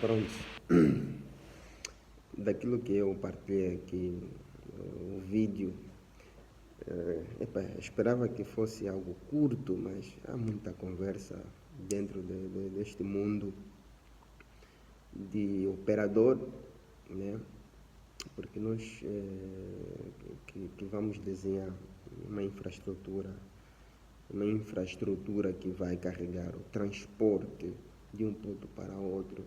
Pronto. Daquilo que eu partilhei aqui, o vídeo, esperava que fosse algo curto, mas há muita conversa dentro deste mundo de operador, né? Porque nós que vamos desenhar uma infraestrutura que vai carregar o transporte de um ponto para outro.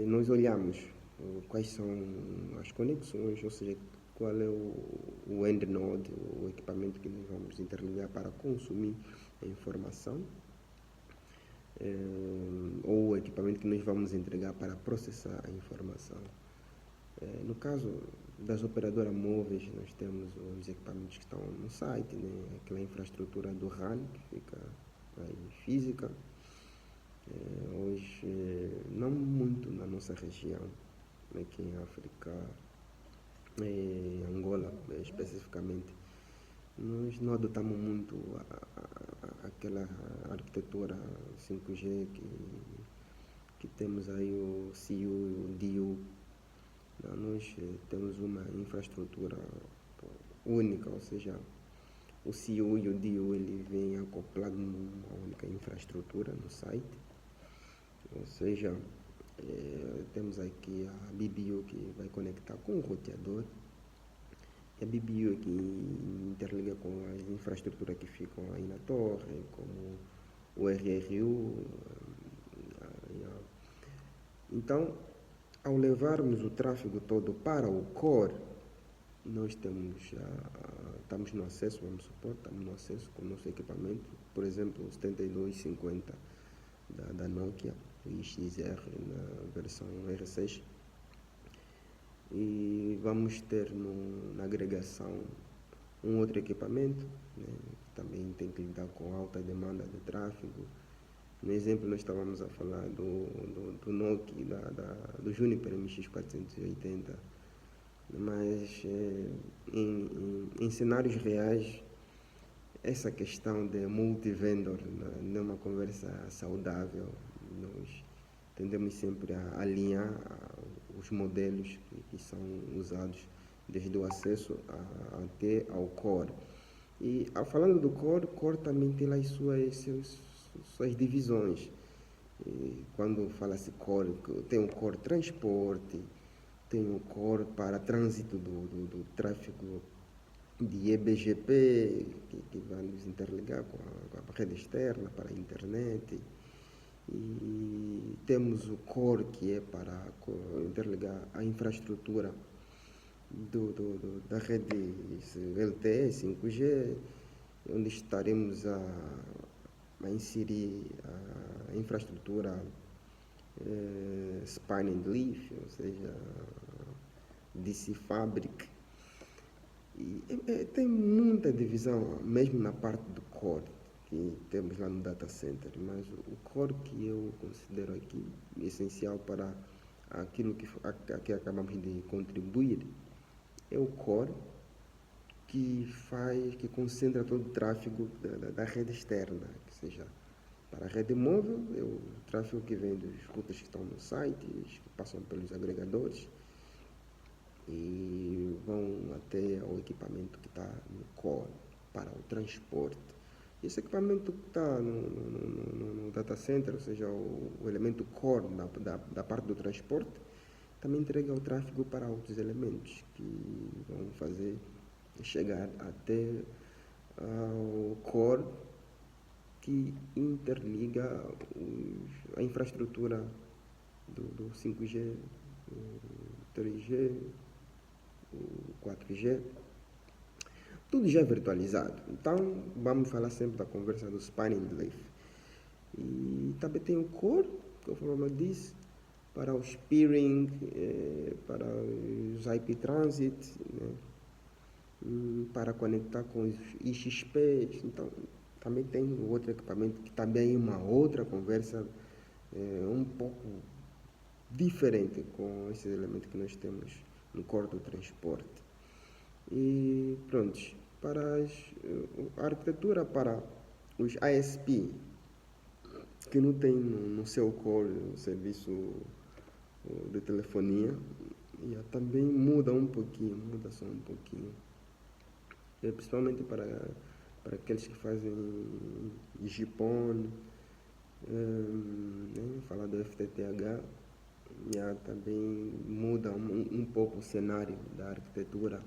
Nós olhamos quais são as conexões, ou seja, qual é o end node, o equipamento que nós vamos interligar para consumir a informação, ou o equipamento que nós vamos entregar para processar a informação. No caso das operadoras móveis, nós temos os equipamentos que estão no site, né? Aquela infraestrutura do RAN que fica aí física. Hoje, não muito na nossa região, aqui em África, em Angola especificamente, nós não adotamos muito aquela arquitetura 5G que temos aí o CU e o DU. Nós temos uma infraestrutura única, ou seja, o CU e o DU ele vem acoplado numa única infraestrutura no site. Ou seja, temos aqui a BBU que vai conectar com o roteador. E a BBU que interliga com as infraestruturas que ficam aí na torre, como o RRU. Então, ao levarmos o tráfego todo para o core, nós estamos no acesso, vamos supor, estamos no acesso com o nosso equipamento, por exemplo, o 7250 da Nokia, o XR na versão R6. E vamos ter na agregação um outro equipamento, né, que também tem que lidar com alta demanda de tráfego. No exemplo, nós estávamos a falar do Nokia, do Juniper MX480, mas em cenários reais, essa questão de multivendor não é uma conversa saudável. Nós tendemos sempre a alinhar os modelos que são usados desde o acesso até ao core. E falando do core também tem lá as suas divisões. E quando fala-se core, tem o core transporte, tem o core para trânsito do tráfego de eBGP, que vai nos interligar com a rede externa para a internet. E temos o core que é para interligar a infraestrutura da rede LTE, 5G, onde estaremos a inserir a infraestrutura Span and Leaf, ou seja, DC Fabric. E tem muita divisão, mesmo na parte do core que temos lá no data center, mas o core que eu considero aqui essencial para aquilo que acabamos de contribuir é o core que concentra todo o tráfego da rede externa, que seja para a rede móvel, é o tráfego que vem dos routers que estão no site, que passam pelos agregadores e vão até ao equipamento que está no core para o transporte. Esse equipamento que está no data center, ou seja, o elemento core da parte do transporte, também entrega o tráfego para outros elementos que vão fazer chegar até ao core que interliga a infraestrutura do 5G, o 3G, o 4G, tudo já é virtualizado. Então, vamos falar sempre da conversa do Spanning Leaf. E também tem o core, conforme eu disse, para o peering, para os IP transit, né, para conectar com os IXPs. Então, também tem outro equipamento que também é uma outra conversa um pouco diferente com esses elementos que nós temos no core do transporte. E pronto, a arquitetura para os ISP, que não tem no seu core o serviço de telefonia, e também muda um pouquinho, muda só um pouquinho. Principalmente para aqueles que fazem GPON, falar do FTTH, também muda um pouco o cenário da arquitetura,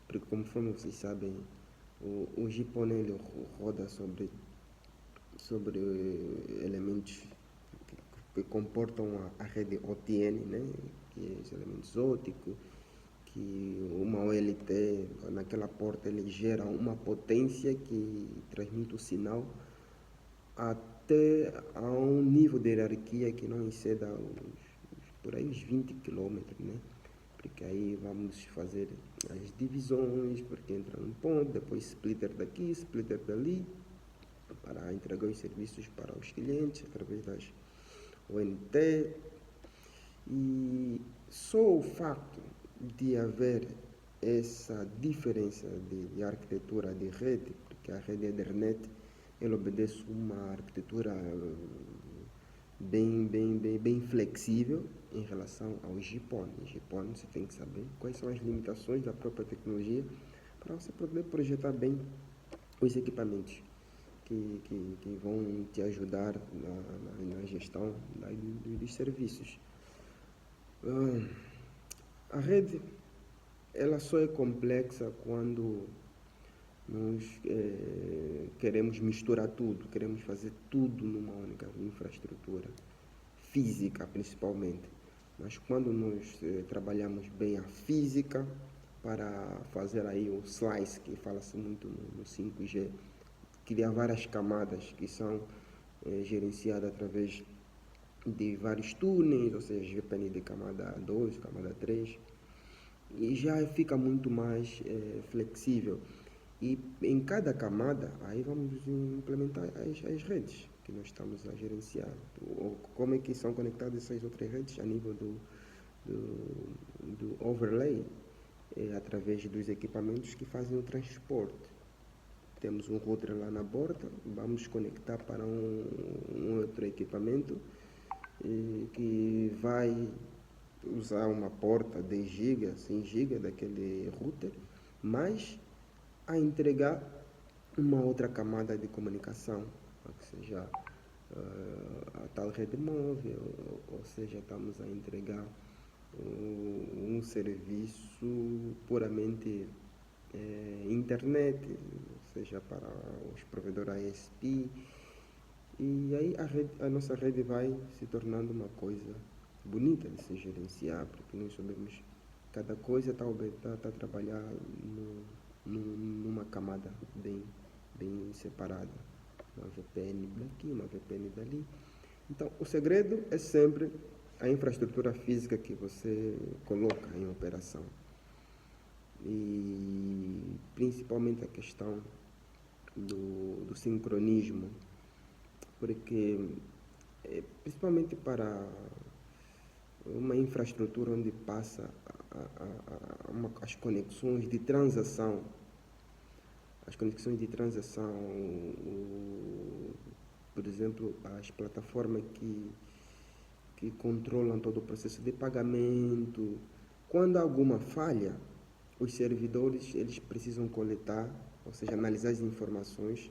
porque conforme vocês sabem, o GPON ele roda sobre elementos que comportam a rede OTN, né? Que é os elementos óticos, que uma OLT, naquela porta, ele gera uma potência que transmite o sinal até a um nível de hierarquia que não exceda por aí uns 20 quilômetros, né? Porque aí vamos fazer as divisões, porque entra um ponto, depois splitter daqui, splitter dali, para entregar os serviços para os clientes através das ONT. E só o facto de haver essa diferença de arquitetura de rede, porque a rede Ethernet ela obedece uma arquitetura bem flexível em relação ao GPON. GPON você tem que saber quais são as limitações da própria tecnologia para você poder projetar bem os equipamentos que vão te ajudar na gestão dos serviços. A rede ela só é complexa quando nós queremos misturar tudo, queremos fazer tudo numa única infraestrutura, física principalmente. Mas quando nós trabalhamos bem a física para fazer aí o slice, que fala-se muito no 5G, criar várias camadas que são gerenciadas através de vários túneis, ou seja, VPN de camada 2, camada 3, e já fica muito mais flexível. E em cada camada, aí vamos implementar as redes que nós estamos a gerenciar. Ou como é que são conectadas essas outras redes a nível do overlay, através dos equipamentos que fazem o transporte. Temos um router lá na borda, vamos conectar para um outro equipamento que vai usar uma porta 10 GB, 100 GB daquele router, mas a entregar uma outra camada de comunicação, que seja a tal rede móvel, ou seja, estamos a entregar um serviço puramente internet, seja para os provedores ISP, e aí a nossa rede vai se tornando uma coisa bonita de se gerenciar, porque nós sabemos que cada coisa está a trabalhar numa camada bem separada, uma VPN daqui, uma VPN dali. Então, o segredo é sempre a infraestrutura física que você coloca em operação. E principalmente a questão do sincronismo, porque principalmente para uma infraestrutura onde passa as conexões de transação, por exemplo, as plataformas que controlam todo o processo de pagamento. Quando há alguma falha, os servidores eles precisam coletar, ou seja, analisar as informações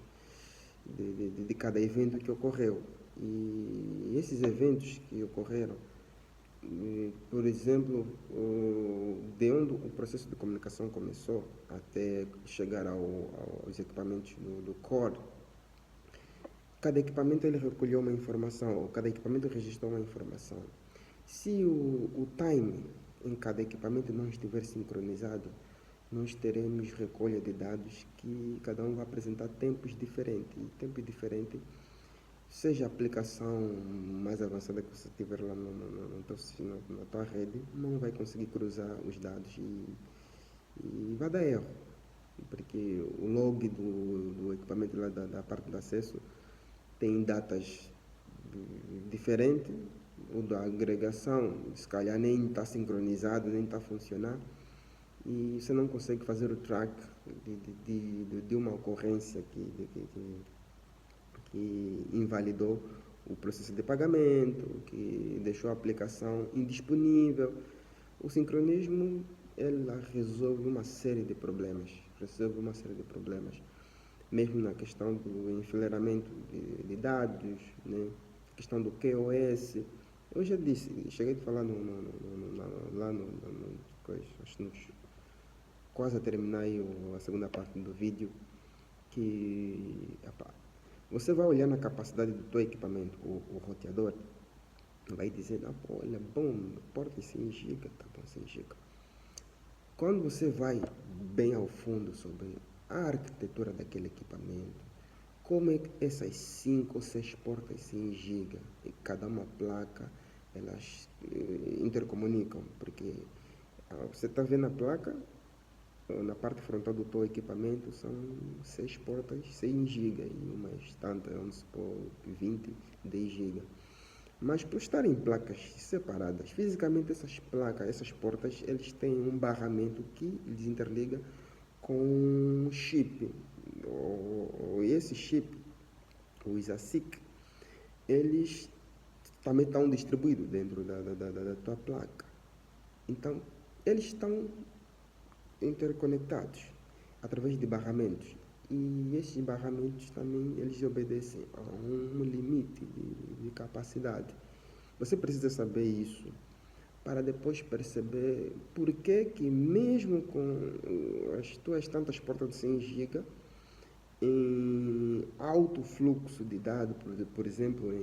de cada evento que ocorreu. E esses eventos que ocorreram, por exemplo, de onde o processo de comunicação começou até chegar aos equipamentos do core, cada equipamento ele recolheu uma informação, ou cada equipamento registrou uma informação. Se o time em cada equipamento não estiver sincronizado, nós teremos recolha de dados que cada um vai apresentar tempos diferentes. E tempos diferentes, seja a aplicação mais avançada que você tiver lá na tua rede, não vai conseguir cruzar os dados e vai dar erro. Porque o log do equipamento lá da parte de acesso tem datas diferentes, o da agregação, se calhar nem está sincronizado, nem está a funcionar, e você não consegue fazer o track de uma ocorrência que invalidou o processo de pagamento, que deixou a aplicação indisponível. O sincronismo, ela resolve uma série de problemas, mesmo na questão do enfileiramento de dados, né? Questão do QoS. Eu já disse, cheguei a falar quase a terminar aí a segunda parte do vídeo, que você vai olhar na capacidade do teu equipamento, o roteador, vai dizer, pô, ele é bom, porta 100 GB, tá bom, 100 GB. Quando você vai bem ao fundo sobre a arquitetura daquele equipamento, como é que essas 5 ou 6 portas 100 GB, e cada uma placa, elas intercomunicam, porque você está vendo a placa, na parte frontal do teu equipamento são 6 portas 100 GB e umas tantas, vamos supor, 20, 10 GB. Mas por estarem placas separadas, fisicamente essas portas, eles têm um barramento que lhes interliga com um chip. Esse chip, os ASIC, eles também estão distribuídos dentro da tua placa. Então, eles estão interconectados através de barramentos. E esses barramentos também eles obedecem a um limite de capacidade. Você precisa saber isso para depois perceber por que mesmo com as tuas tantas portas de 100 GB, em alto fluxo de dados, por exemplo,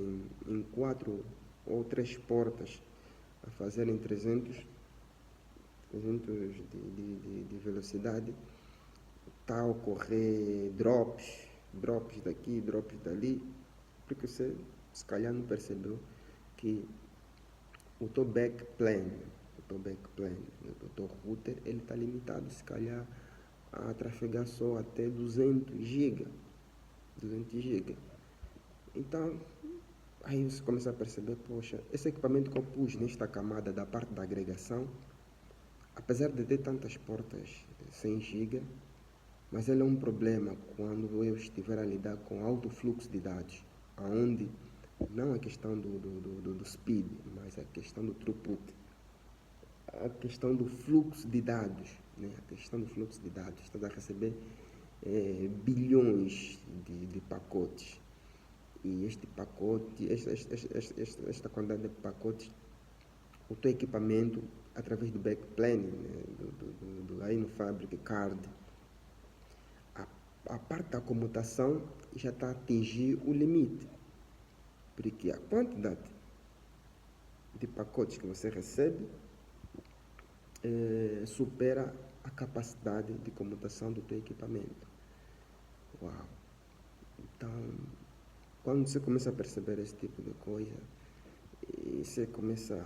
em 4 ou 3 portas a fazerem 300 de velocidade, está a ocorrer drops daqui, drops dali, porque você se calhar não percebeu que o teu backplane, o teu router, ele está limitado se calhar a trafegar só até 200 GB. Então, aí você começa a perceber, poxa, esse equipamento que eu pus nesta camada da parte da agregação, apesar de ter tantas portas 100 GB, mas ele é um problema quando eu estiver a lidar com alto fluxo de dados, onde não a questão do speed, mas a questão do throughput, a questão do fluxo de dados, né? Estás a receber bilhões de pacotes. E este pacote, esta quantidade de pacotes, o teu equipamento, através do backplane, né? Aí no Fabric Card, a parte da comutação já está a atingir o limite, porque a quantidade de pacotes que você recebe supera a capacidade de comutação do teu equipamento. Uau! Então, quando você começa a perceber esse tipo de coisa, você começa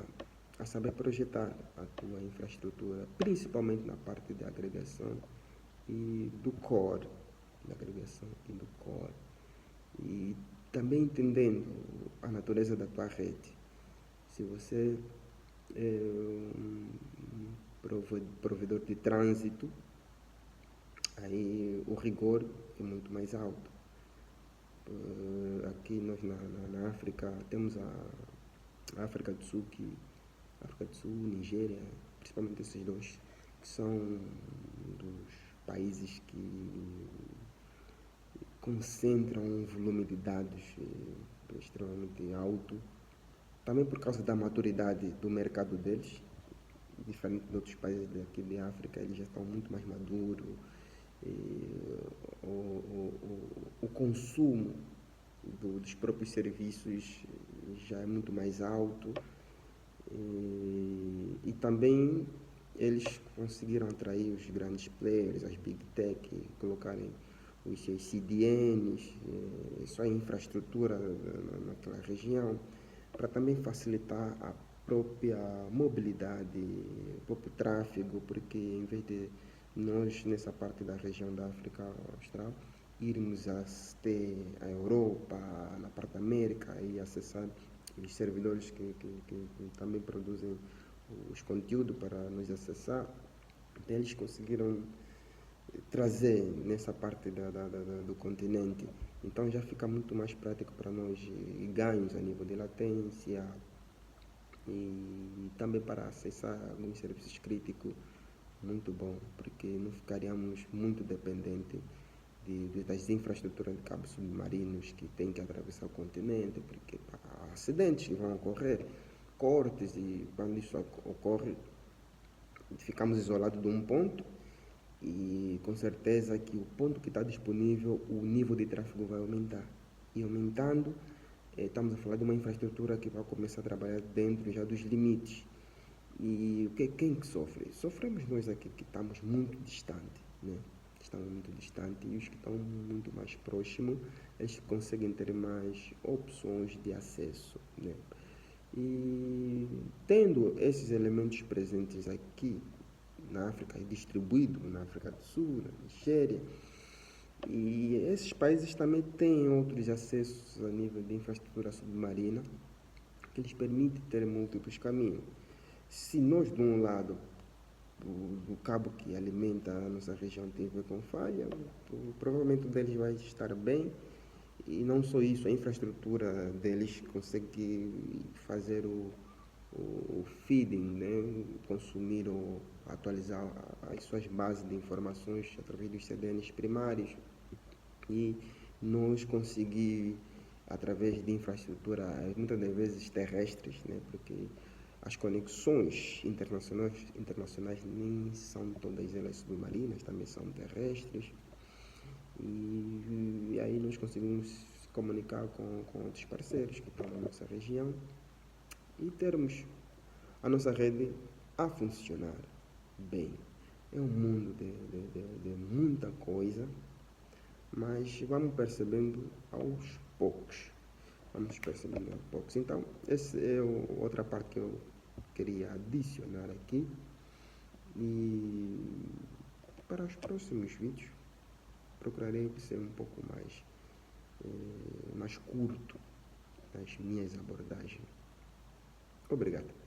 a saber projetar a tua infraestrutura, principalmente na parte de agregação e do core, e também entendendo a natureza da tua rede. Se você é um provedor de trânsito, aí o rigor é muito mais alto. Aqui nós na África temos a África do Sul, Nigéria, principalmente esses dois, que são dos países que concentram um volume de dados extremamente alto, também por causa da maturidade do mercado deles, diferente de outros países daqui de África, eles já estão muito mais maduros, o consumo dos próprios serviços já é muito mais alto, e também eles conseguiram atrair os grandes players, as big tech, colocarem os seus CDNs, sua infraestrutura naquela região, para também facilitar a própria mobilidade, o próprio tráfego, porque em vez de nós, nessa parte da região da África Austral, irmos até a Europa, na parte da América, e acessar os servidores que também produzem os conteúdos para nos acessar, eles conseguiram trazer nessa parte do continente Então já fica muito mais prático para nós e ganhos a nível de latência e também para acessar alguns serviços críticos, muito bom, porque não ficaríamos muito dependentes das infraestruturas de cabos submarinos que têm que atravessar o continente, porque há acidentes que vão ocorrer, cortes, e quando isso ocorre, ficamos isolados de um ponto e com certeza que o ponto que está disponível, o nível de tráfego vai aumentar. E aumentando, estamos a falar de uma infraestrutura que vai começar a trabalhar dentro já dos limites. E quem que sofre? Sofremos nós aqui que estamos muito distantes, né? Estamos muito distantes e os que estão muito mais próximos, eles conseguem ter mais opções de acesso, né? E tendo esses elementos presentes aqui na África, distribuídos na África do Sul, na Nigéria, e esses países também têm outros acessos a nível de infraestrutura submarina que lhes permite ter múltiplos caminhos. Se nós, de um lado, o cabo que alimenta a nossa região tiver com falha, provavelmente o deles vai estar bem. E não só isso, a infraestrutura deles consegue fazer o feeding, né? Consumir ou atualizar as suas bases de informações através dos CDNs primários e nós conseguir, através de infraestrutura, muitas das vezes terrestres, né? Porque as conexões internacionais nem são todas elas submarinas, também são terrestres. E aí nós conseguimos se comunicar com outros parceiros que estão na nossa região e termos a nossa rede a funcionar bem. É um mundo de muita coisa, mas vamos percebendo aos poucos. Vamos percebendo aos poucos. Então, essa é outra parte que eu queria adicionar aqui. E para os próximos vídeos, procurarei ser um pouco mais curto nas minhas abordagens. Obrigado.